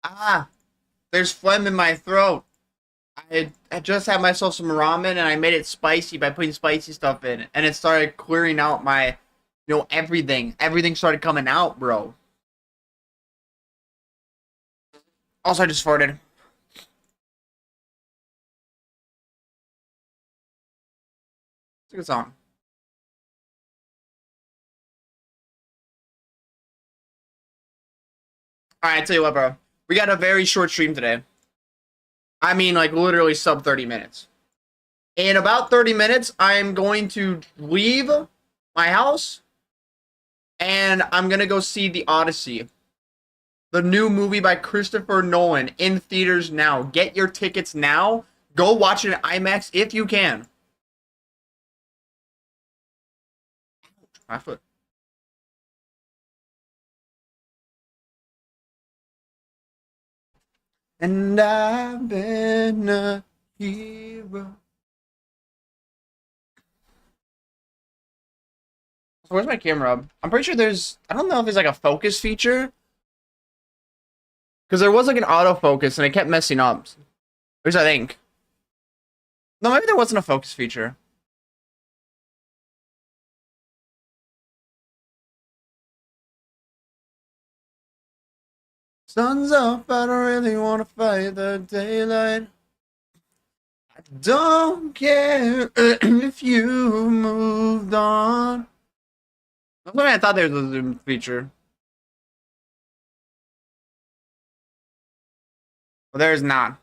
Ah, there's phlegm in my throat. I just had myself some ramen and I made it spicy by putting spicy stuff in, and it started clearing out my, everything. Everything started coming out, bro. Also, I just farted. It's a good song. All right, I tell you what, bro. We got a very short stream today. I mean, like literally sub 30 minutes. In about 30 minutes, I'm going to leave my house and I'm going to go see The Odyssey, the new movie by Christopher Nolan, in theaters now. Get your tickets now. Go watch it in IMAX if you can. My foot. And I've been a hero. So where's my camera? I'm pretty sure I don't know if there's like a focus feature. Because there was like an autofocus and it kept messing up. At least I think. No, maybe there wasn't a focus feature. Sun's up, I don't really want to fight the daylight. I don't care if you moved on. I thought there was a zoom feature. Well, there's not.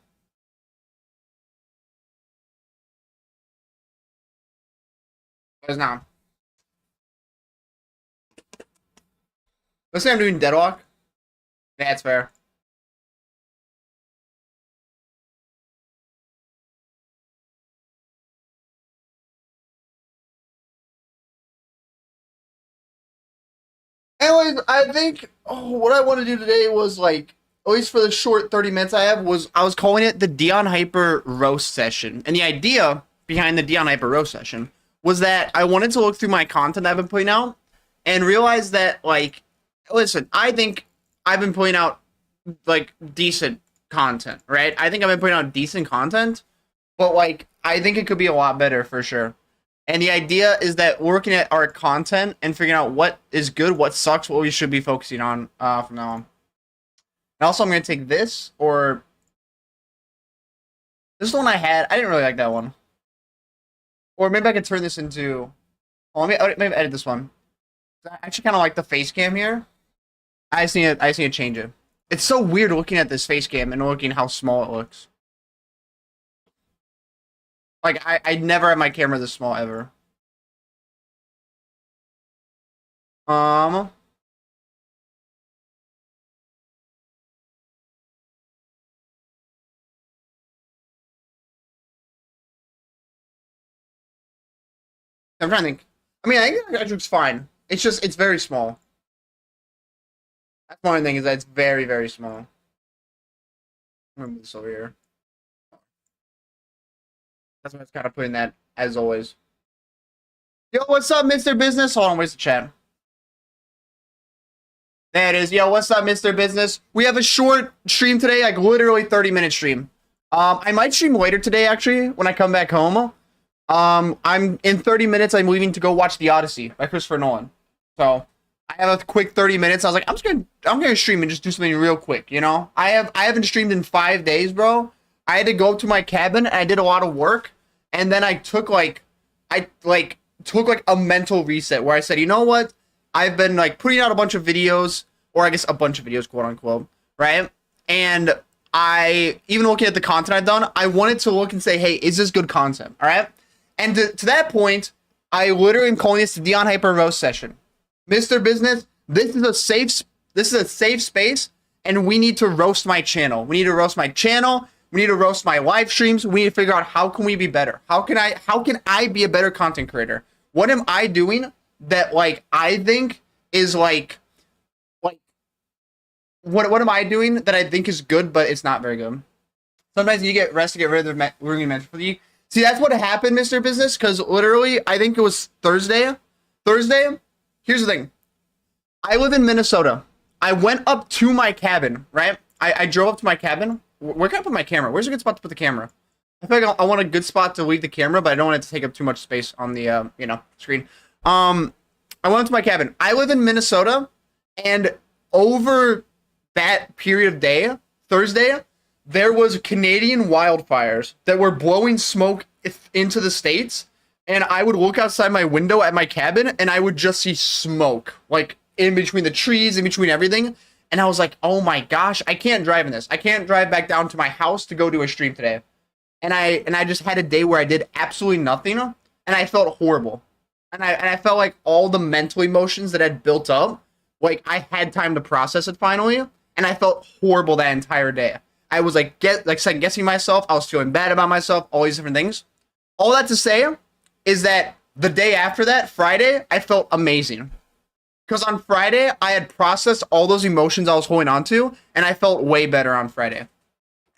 There's not. Let's say I'm doing Deadlock. That's fair. Anyways, I think what I want to do today was like, at least for the short 30 minutes I was calling it the DionHyper roast session. And the idea behind the DionHyper roast session was that I wanted to look through my content I've been putting out and realize that, like, listen, I think I've been putting out like decent content, right? I think I've been putting out decent content, but like I think it could be a lot better for sure. And the idea is that we're looking at our content and figuring out what is good, what sucks, what we should be focusing on from now on. And also, I'm going to take this, or this one I had. I didn't really like that one. Or maybe I could turn this into. Well, let me maybe edit this one. I actually kind of like the face cam here. I just need to change it. It's so weird looking at this face cam and looking how small it looks. Like, I never had my camera this small ever. Um. I'm trying to think. I mean, I think it looks fine. It's just, it's very small. That's one thing, is that it's very, very small. I'm gonna move this over here. That's why I was kind of putting that, as always. Yo, what's up, Mr. Business? Hold on, where's the chat? There it is. Yo, what's up, Mr. Business? We have a short stream today, like literally 30-minute stream. I might stream later today, actually, when I come back home. I'm in 30 minutes. I'm leaving to go watch The Odyssey by Christopher Nolan. So I have a quick 30 minutes. I was like, I'm gonna stream and just do something real quick. You know, I haven't streamed in 5 days, bro. I had to go to my cabin and I did a lot of work, and then I took took a mental reset where I said, you know what? I've been like putting out a bunch of videos, or I guess a bunch of videos, quote unquote, right? And I, even looking at the content I've done, I wanted to look and say, hey, is this good content? All right. And to that point, I literally am calling this the DionHyper roast session. Mr. Business, this is a safe space, and we need to roast my channel. We need to roast my channel. We need to roast my live streams. We need to figure out how can we be better. How can I be a better content creator? What am I doing that like I think is like what am I doing that I think is good, but it's not very good? Sometimes you get rest to get rid of the ruining mental fatigue. See, that's what happened, Mr. Business, because literally, I think it was Thursday. Here's the thing. I live in Minnesota. I went up to my cabin, right? I drove up to my cabin. Where can I put my camera? Where's a good spot to put the camera? I feel like I want a good spot to leave the camera, but I don't want it to take up too much space on the, screen. I went up to my cabin. I live in Minnesota, and over that period of day, Thursday, there was Canadian wildfires that were blowing smoke into the States, and I would look outside my window at my cabin, and I would just see smoke, like, in between the trees, in between everything, and I was like, oh my gosh, I can't drive in this. I can't drive back down to my house to go do a stream today. And I just had a day where I did absolutely nothing, and I felt horrible. And I felt like all the mental emotions that had built up, like, I had time to process it finally, and I felt horrible that entire day. I was like second guessing myself. I was feeling bad about myself, all these different things. All that to say is that the day after that, Friday, I felt amazing. Because on Friday, I had processed all those emotions I was holding on to, and I felt way better on Friday.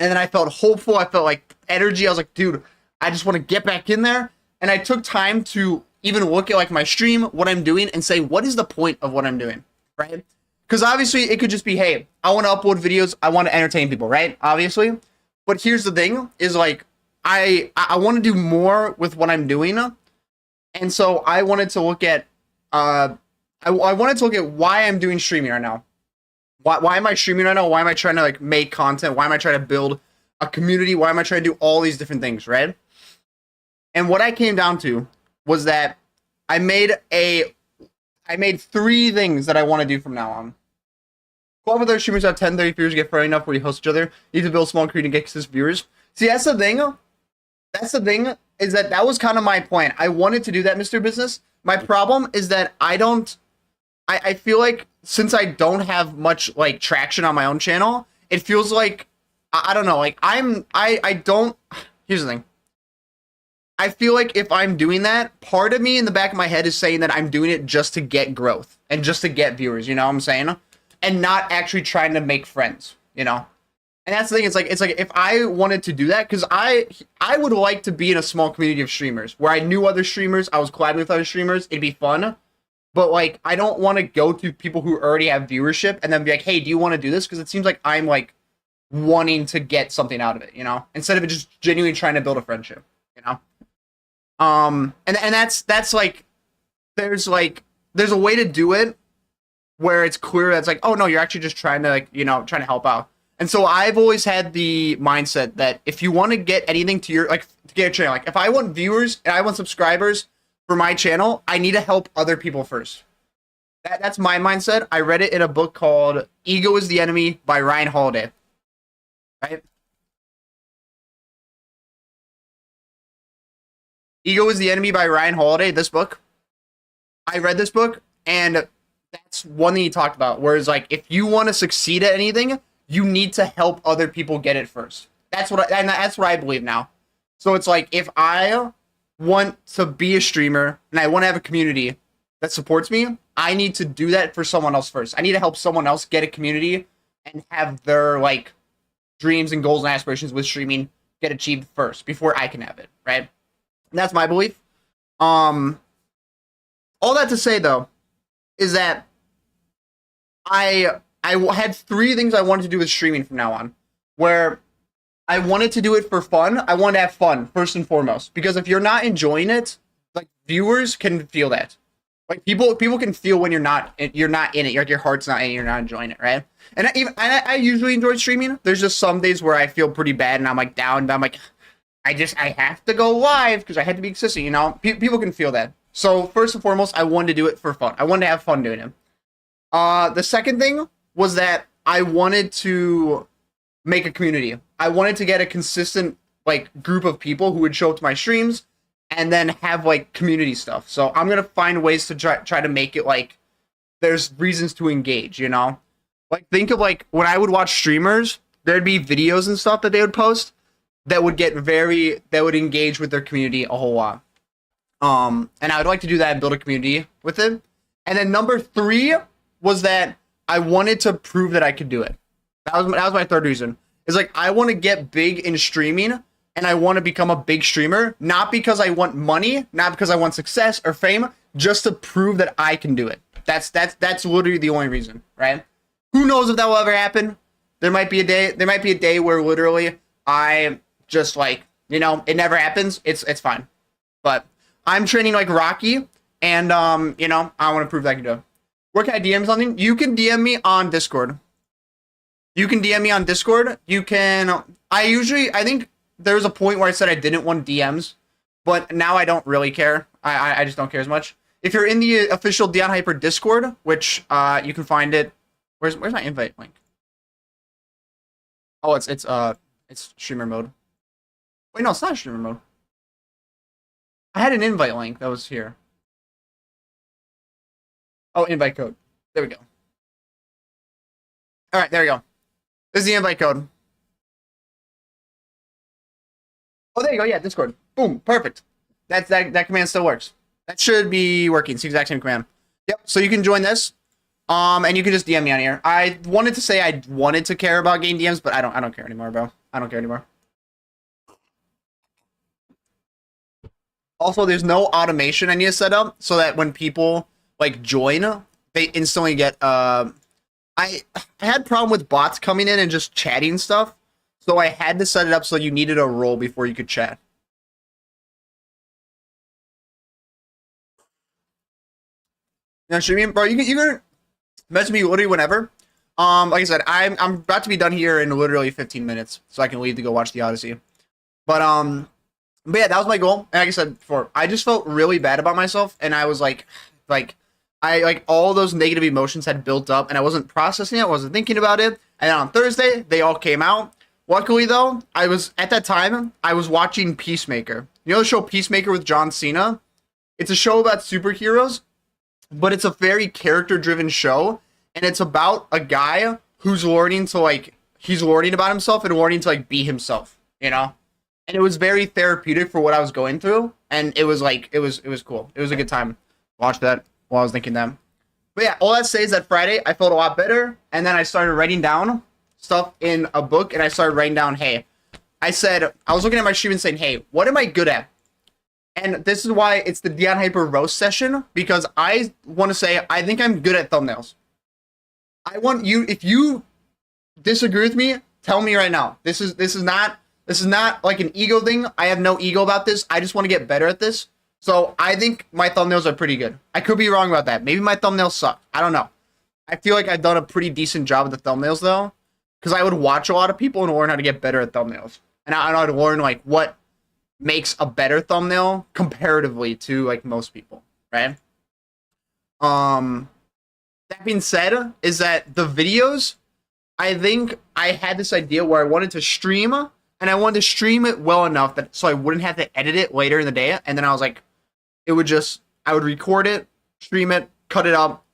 And then I felt hopeful. I felt like energy. I was like, dude, I just want to get back in there. And I took time to even look at like my stream, what I'm doing, and say, what is the point of what I'm doing, right? Because obviously it could just be, hey, I want to upload videos. I want to entertain people, right? Obviously. But here's the thing is like, I want to do more with what I'm doing. And so I wanted to look at, I wanted to look at why I'm doing streaming right now. Why am I streaming right now? Why am I trying to like make content? Why am I trying to build a community? Why am I trying to do all these different things, right? And what I came down to was that I made 3 things that I want to do from now on. 12 other streamers have 10, 30 viewers, get friendly enough where you host each other. You need to build a small community and get consistent viewers. See, that's the thing. That's the thing, is that was kind of my plan. I wanted to do that, Mr. Business. My problem is that I feel like since I don't have much like traction on my own channel, it feels like, I don't know, like here's the thing. I feel like if I'm doing that, part of me in the back of my head is saying that I'm doing it just to get growth and just to get viewers, you know what I'm saying? And not actually trying to make friends, you know? And that's the thing, it's like if I wanted to do that, because I would like to be in a small community of streamers where I knew other streamers, I was collabing with other streamers, it'd be fun. But like, I don't want to go to people who already have viewership and then be like, hey, do you want to do this? Because it seems like I'm like wanting to get something out of it, you know? Instead of it just genuinely trying to build a friendship, you know? And that's like, there's a way to do it where it's clear that's like, oh no, you're actually just trying to like, you know, trying to help out. And so I've always had the mindset that if you want to get anything to your, like, to get a channel, like if I want viewers and I want subscribers for my channel, I need to help other people first. That's my mindset. I read it in a book called Ego is the Enemy by Ryan Holiday. Right? Ego is the Enemy by Ryan Holiday, this book. I read this book, and that's one thing he talked about, whereas like if you want to succeed at anything, you need to help other people get it first. That's what I believe now. So it's like if I want to be a streamer and I want to have a community that supports me, I need to do that for someone else first. I need to help someone else get a community and have their like dreams and goals and aspirations with streaming get achieved first before I can have it, right? And that's my belief. All that to say though is that I had 3 things I wanted to do with streaming from now on, where I wanted to do it for fun. I wanted to have fun first and foremost, because if you're not enjoying it, like viewers can feel that. Like people can feel when you're not in it. Like your heart's not in it, you're not enjoying it, right? And I usually enjoy streaming. There's just some days where I feel pretty bad and I'm like down, but I'm like, I have to go live because I had to be consistent, you know? People can feel that. So first and foremost, I wanted to do it for fun. I wanted to have fun doing it. The second thing was that I wanted to make a community. I wanted to get a consistent like group of people who would show up to my streams and then have like community stuff. So I'm gonna find ways to try to make it like there's reasons to engage, you know? Like think of like when I would watch streamers, there'd be videos and stuff that they would post that would engage with their community a whole lot. And I would like to do that and build a community with it. And then number 3 was that I wanted to prove that I could do it. That was my third reason. It's like I want to get big in streaming and I want to become a big streamer, not because I want money, not because I want success or fame, just to prove that I can do it. That's literally the only reason, right? Who knows if that will ever happen? There might be a day where literally I just like, you know, it never happens. It's fine. But I'm training like Rocky, and you know, I want to prove that I can do it. Where can I DM something? You can DM me on Discord. You can DM me on Discord. You can. I think there was a point where I said I didn't want DMs, but now I don't really care. I just don't care as much. If you're in the official DionHyper Discord, which you can find it. Where's my invite link? Oh, it's streamer mode. Wait, no, it's not streamer mode. I had an invite link that was here. Oh, invite code. There we go. All right, there we go. This is the invite code. Oh, there you go. Yeah, Discord. Boom, perfect. That command still works. That should be working. It's the exact same command. Yep. So you can join this. And you can just DM me on here. I wanted to say I wanted to care about game DMs, but I don't care anymore, bro. I don't care anymore. Also, there's no automation I need to set up so that when people like join, they instantly get I had problem with bots coming in and just chatting stuff. So I had to set it up so you needed a role before you could chat. Now, streaming, bro, you can message me literally whenever. Like I said, I'm about to be done here in literally 15 minutes, so I can leave to go watch the Odyssey. But yeah, that was my goal. And like I said before, I just felt really bad about myself, and I was like all those negative emotions had built up, and I wasn't processing it, I wasn't thinking about it. And then on Thursday, they all came out. Luckily, though, at that time, I was watching Peacemaker. You know the show Peacemaker with John Cena? It's a show about superheroes, but it's a very character-driven show, and it's about a guy who's learning to, he's learning about himself and learning to, be himself, you know? And it was very therapeutic for what I was going through, and it was, it was cool. It was a good time. Watch that while I was thinking that. But yeah, all that says that Friday, I felt a lot better, and then I started writing down stuff in a book, and I started writing down, hey, I was looking at my stream and saying, hey, what am I good at? And this is why it's the DionHyper roast session, because I want to say I think I'm good at thumbnails. I want you, if you disagree with me, tell me right now. This is not like an ego thing. I have no ego about this. I just want to get better at this. So I think my thumbnails are pretty good. I could be wrong about that. Maybe my thumbnails suck. I don't know. I feel like I've done a pretty decent job with the thumbnails though, because I would watch a lot of people and learn how to get better at thumbnails. And I'd learn what makes a better thumbnail comparatively to most people, right? That being said, is that the videos, I think I had this idea where I wanted to stream, and I wanted to stream it well enough that so I wouldn't have to edit it later in the day. And then I was like, I would record it, stream it, cut it up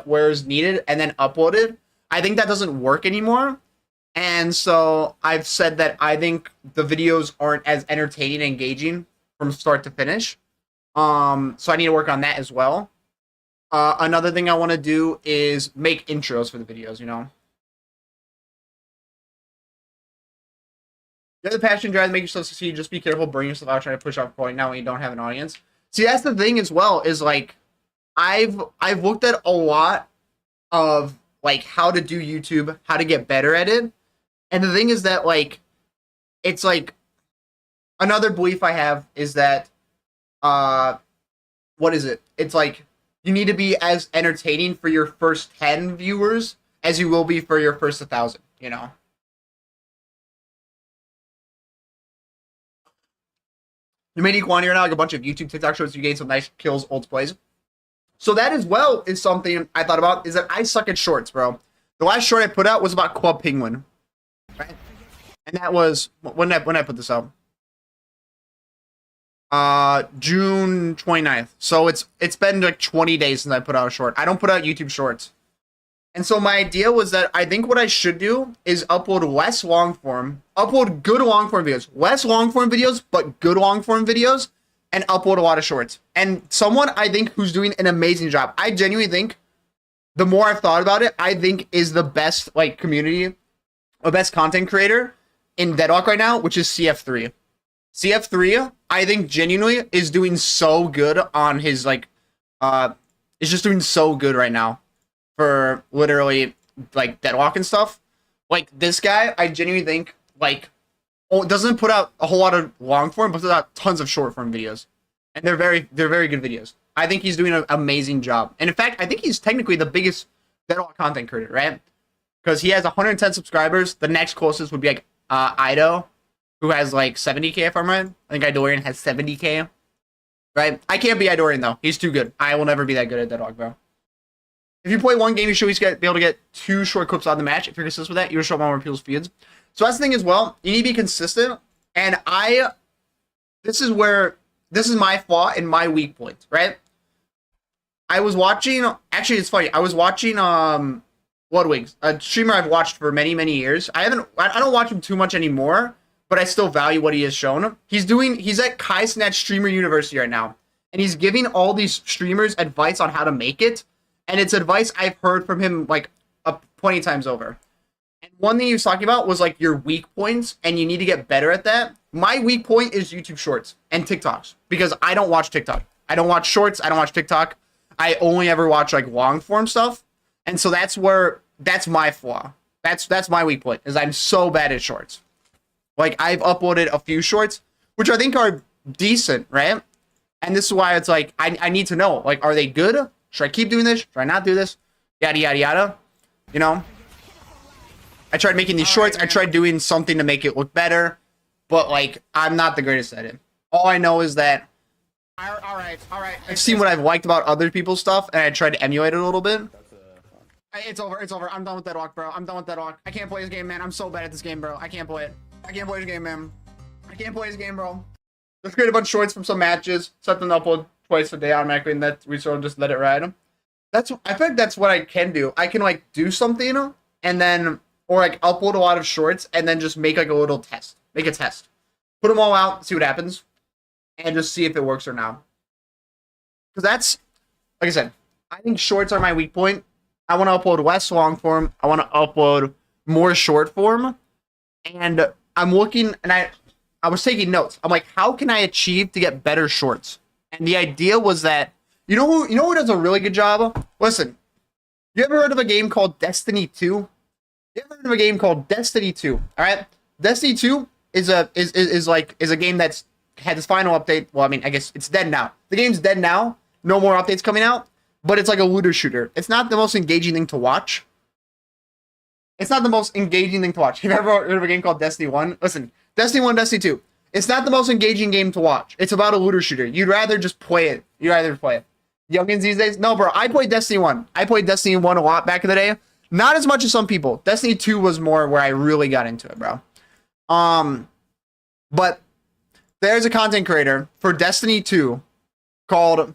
where it's needed, and then upload it. I think that doesn't work anymore. And so I've said that I think the videos aren't as entertaining and engaging from start to finish. So I need to work on that as well. Another thing I want to do is make intros for the videos, you know. The other passion drive, make yourself succeed. Just be careful, burn yourself out trying to push off quality now when you don't have an audience. See, that's the thing as well, is I've looked at a lot of how to do YouTube, how to get better at it. And the thing is that it's another belief I have is that what is it? It's you need to be as entertaining for your first 10 viewers as you will be for your first 1,000, you know. You made Equani right now, a bunch of YouTube TikTok shows, you gain some nice kills, old plays. So that as well is something I thought about, is that I suck at shorts, bro. The last short I put out was about Club Penguin. Right? And that was, when did I put this out? June 29th. So it's been 20 days since I put out a short. I don't put out YouTube shorts. And so my idea was that I think what I should do is upload less long form, upload good long form videos, less long form videos, but good long form videos, and upload a lot of shorts. And someone I think who's doing an amazing job, I genuinely think, the more I've thought about it, I think is the best community, or best content creator in Deadlock right now, which is CF3. CF3, I think genuinely is doing so good on his is just doing so good right now for literally like Deadlock and stuff. Like this guy, I genuinely think like doesn't put out a whole lot of long form, but puts out tons of short form videos, and they're very good videos. I think he's doing an amazing job, and in fact, I think he's technically the biggest Deadlock content creator, right? Because he has 110 subscribers. The next closest would be like Ido, who has like 70k if I'm right. I think Idorian has 70k. Right? I can't be Idorian though. He's too good. I will never be that good at Deadlock, bro. If you play one game, you should always be able to get 2 short clips on the match. If you're consistent with that, you'll show up on more people's feeds. So that's the thing as well. You need to be consistent. And this is my flaw and my weak point, right? I was watching, actually it's funny. I was watching Bloodwigs, a streamer I've watched for many, many years. I don't watch him too much anymore, but I still value what he has shown. He's at Kai Snatch Streamer University right now. And he's giving all these streamers advice on how to make it. And it's advice I've heard from him like 20 times over. And one thing he was talking about was like your weak points, and you need to get better at that. My weak point is YouTube Shorts and TikToks, because I don't watch TikTok. I don't watch Shorts. I don't watch TikTok. I only ever watch like long form stuff. And so that's my flaw. That's my weak point, is I'm so bad at Shorts. Like I've uploaded a few Shorts, which I think are decent, right? And this is why it's like, I need to know, like, are they good? Should I keep doing this? Should I not do this? Yada, yada, yada. You know? I tried making these shorts. I tried doing something to make it look better. But, like, I'm not the greatest at it. All I know is that... Alright. I've seen what I've liked about other people's stuff, and I tried to emulate it a little bit. It's over. I'm done with Deadlock, bro. I'm done with Deadlock. I can't play this game, man. I'm so bad at this game, bro. I can't play it. I can't play this game, man. I can't play this game, bro. Let's create a bunch of shorts from some matches. Set them to upload twice a day automatically, and that we sort of just let it ride. I think that's what I can do. I can like do something and then, or like upload a lot of shorts and then just make like a little test. Make a test. Put them all out, see what happens, and just see if it works or not. Because that's, like I said, I think shorts are my weak point. I want to upload less long form. I want to upload more short form. And I'm looking, and I was taking notes. I'm like, how can I achieve to get better shorts? And the idea was that, you know who does a really good job? Listen, you ever heard of a game called Destiny 2? You ever heard of a game called Destiny 2? All right, Destiny 2 is a game that's had its final update. Well, I mean, I guess it's dead now. The game's dead now. No more updates coming out. But it's like a looter shooter. It's not the most engaging thing to watch. It's not the most engaging thing to watch. Have you ever heard of a game called Destiny 1? Listen, Destiny 1, Destiny 2. It's not the most engaging game to watch. It's about a looter shooter. You'd rather just play it. Youngins these days? No, bro. I played Destiny 1. I played Destiny 1 a lot back in the day. Not as much as some people. Destiny 2 was more where I really got into it, bro. But there's a content creator for Destiny 2 called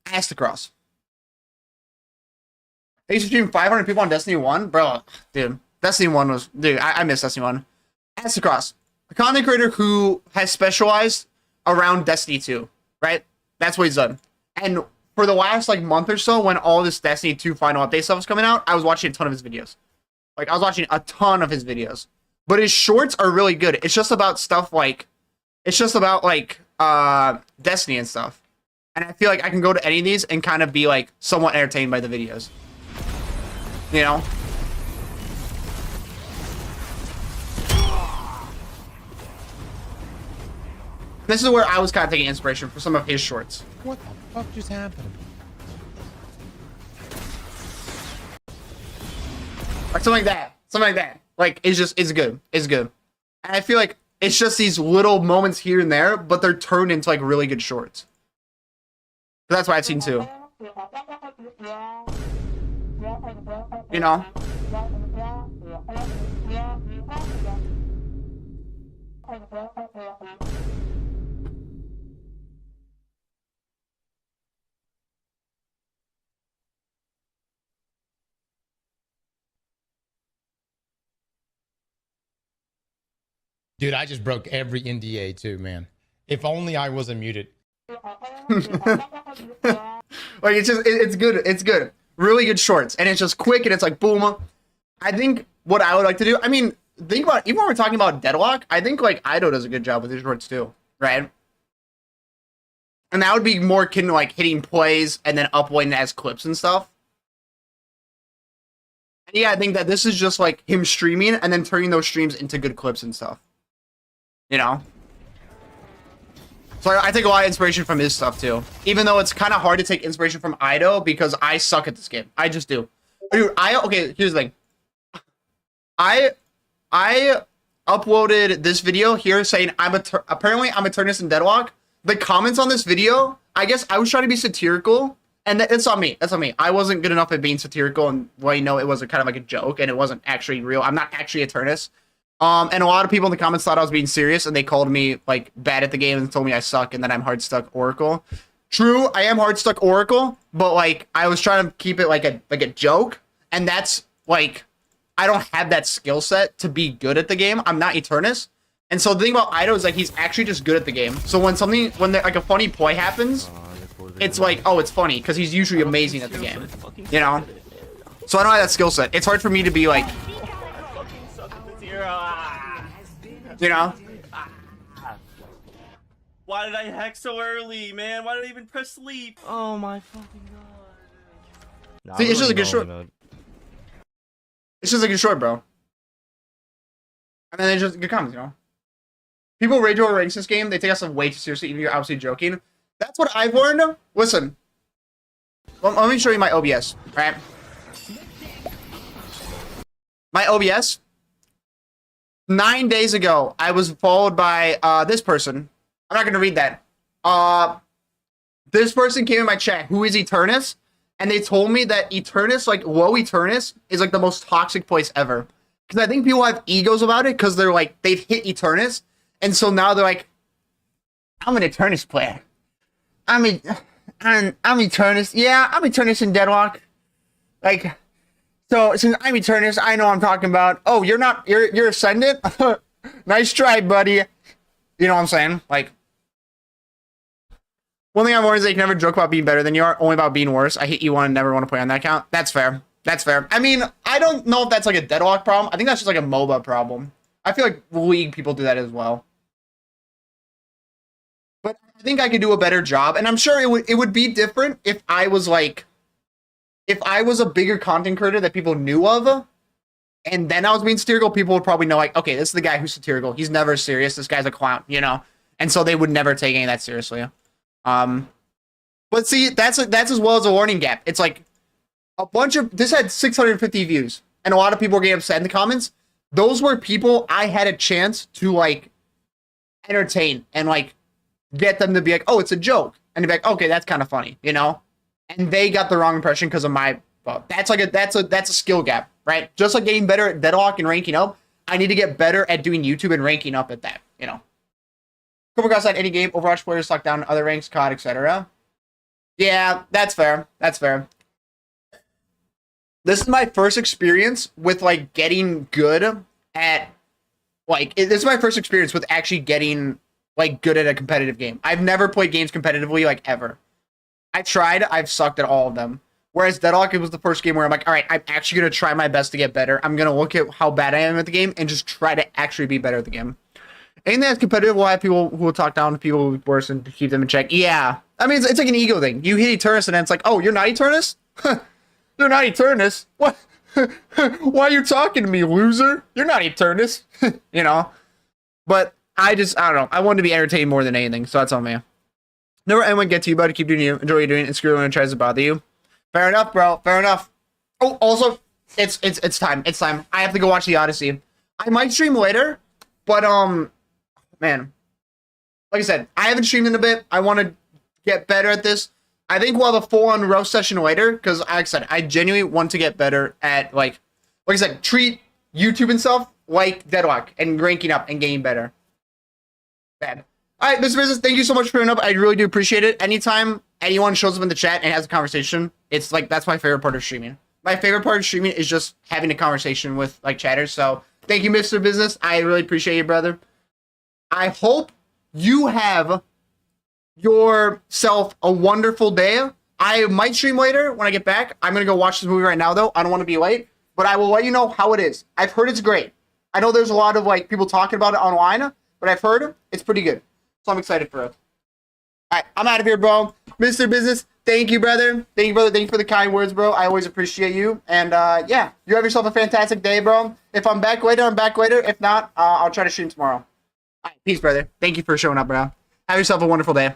Astacross. They used to stream 500 people on Destiny 1. Bro, dude. Destiny 1 was... Dude, I miss Destiny 1. Astacross. A content creator who has specialized around Destiny 2, right? That's what he's done. And for the last like month or so, when all this Destiny 2 final update stuff was coming out, I was watching a ton of his videos. Like, I was watching a ton of his videos. But his shorts are really good. It's just about stuff like... It's just about, like, Destiny and stuff. And I feel like I can go to any of these and kind of be, like, somewhat entertained by the videos. You know? This is where I was kind of taking inspiration for some of his shorts. What the fuck just happened? Or something like that. Something like that. Like, it's good. It's good. And I feel like it's just these little moments here and there, but they're turned into, like, really good shorts. So that's what I've seen, too. You know? Dude, I just broke every NDA too, man. If only I wasn't muted. Like, it's good. It's good. Really good shorts. And it's just quick and it's like, boom. I think what I would like to do, I mean, think about, even when we're talking about Deadlock, I think, like, Ido does a good job with his shorts too, right? And that would be more akin to like hitting plays and then uploading it as clips and stuff. And yeah, I think that this is just like him streaming and then turning those streams into good clips and stuff. You know? So I take a lot of inspiration from his stuff too. Even though it's kind of hard to take inspiration from Ido because I suck at this game. I just do. Dude, okay, here's the thing. I uploaded this video here saying apparently I'm a Turnus in Deadlock. The comments on this video, I guess I was trying to be satirical, and it's on me. That's on me. I wasn't good enough at being satirical, and well, you know, it was kind of like a joke, and it wasn't actually real. I'm not actually a Turnus. And a lot of people in the comments thought I was being serious, and they called me like bad at the game and told me I suck and that I'm hard stuck Oracle. True, I am hard stuck Oracle, but like I was trying to keep it like a joke, and that's like I don't have that skill set to be good at the game. I'm not Eternus. And so the thing about Ido is like he's actually just good at the game. So when like a funny play happens, it's like, oh, it's funny because he's usually amazing at the game. You know? So I don't have that skill set. It's hard for me to be like, you know? Why did I hack so early, man? Why did I even press sleep? Oh my fucking god. See, it's just like a short. It's just like a short, bro. And then it's just good comments, you know? People rage over ranks this game. They take us way too seriously, even if you're obviously joking. That's what I've learned. Listen. Let me show you my OBS, right? My OBS. 9 days ago, I was followed by this person. I'm not going to read that. This person came in my chat. Who is Eternus? And they told me that Eternus, like, low Eternus, is like the most toxic place ever. Because I think people have egos about it because they're like, they've hit Eternus. And so now they're like, I'm an Eternus player. I'm Eternus. Yeah, I'm Eternus in Deadlock. Like, so since I'm Eternus, I know what I'm talking about. Oh, you're not, you're Ascendant? Nice try, buddy. You know what I'm saying? Like, one thing I've learned is that you can never joke about being better than you are, only about being worse. I hate you one and never want to play on that account. That's fair. That's fair. I mean, I don't know if that's like a Deadlock problem. I think that's just like a MOBA problem. I feel like League people do that as well. But I think I could do a better job, and I'm sure it would be different if I was like, if I was a bigger content creator that people knew of, and then I was being satirical, people would probably know like, okay, this is the guy who's satirical. He's never serious. This guy's a clown, you know? And so they would never take any of that seriously. But see, that's as well as a learning gap. It's like a bunch of, this had 650 views, and a lot of people were getting upset in the comments. Those were people I had a chance to like entertain and like get them to be like, oh, it's a joke, and to be like, okay, that's kind of funny, you know? And they got the wrong impression because of my. That's like that's a skill gap, right? Just like getting better at Deadlock and ranking up, I need to get better at doing YouTube and ranking up at that, you know? Come across that any game, Overwatch players lock down other ranks, COD, etc. Yeah, that's fair. That's fair. This is my first experience with like getting good at this is my first experience with actually getting like good at a competitive game. I've never played games competitively like ever. I tried, I've sucked at all of them. Whereas Deadlock, it was the first game where I'm like, all right, I'm actually going to try my best to get better. I'm going to look at how bad I am at the game and just try to actually be better at the game. Anything that's competitive will have people who will talk down to people who are worse and keep them in check. Yeah. I mean, it's like an ego thing. You hit Eternus and then it's like, oh, you're not Eternus? You're not Eternus? What? Why are you talking to me, loser? You're not Eternus. You know? But I don't know. I wanted to be entertained more than anything, so that's on me. Never anyone get to you, buddy. Keep doing you. Enjoy what you're doing, and screw anyone who tries to bother you. Fair enough, bro. Fair enough. Oh, also, it's time. It's time. I have to go watch the Odyssey. I might stream later, but man, like I said, I haven't streamed in a bit. I want to get better at this. I think we'll have a full-on roast session later because, like I said, I genuinely want to get better at like I said, treat YouTube and stuff like Deadlock and ranking up and getting better. Bad. All right, Mr. Business, thank you so much for showing up. I really do appreciate it. Anytime anyone shows up in the chat and has a conversation, it's like that's my favorite part of streaming. My favorite part of streaming is just having a conversation with like chatters. So thank you, Mr. Business. I really appreciate you, brother. I hope you have yourself a wonderful day. I might stream later when I get back. I'm going to go watch this movie right now, though. I don't want to be late, but I will let you know how it is. I've heard it's great. I know there's a lot of like people talking about it online, but I've heard it's pretty good. So I'm excited for it. All right, I'm out of here, bro. Mr. Business, thank you, brother. Thank you, brother. Thank you for the kind words, bro. I always appreciate you. And yeah, you have yourself a fantastic day, bro. If I'm back later, I'm back later. If not, I'll try to stream tomorrow. All right, peace, brother. Thank you for showing up, bro. Have yourself a wonderful day.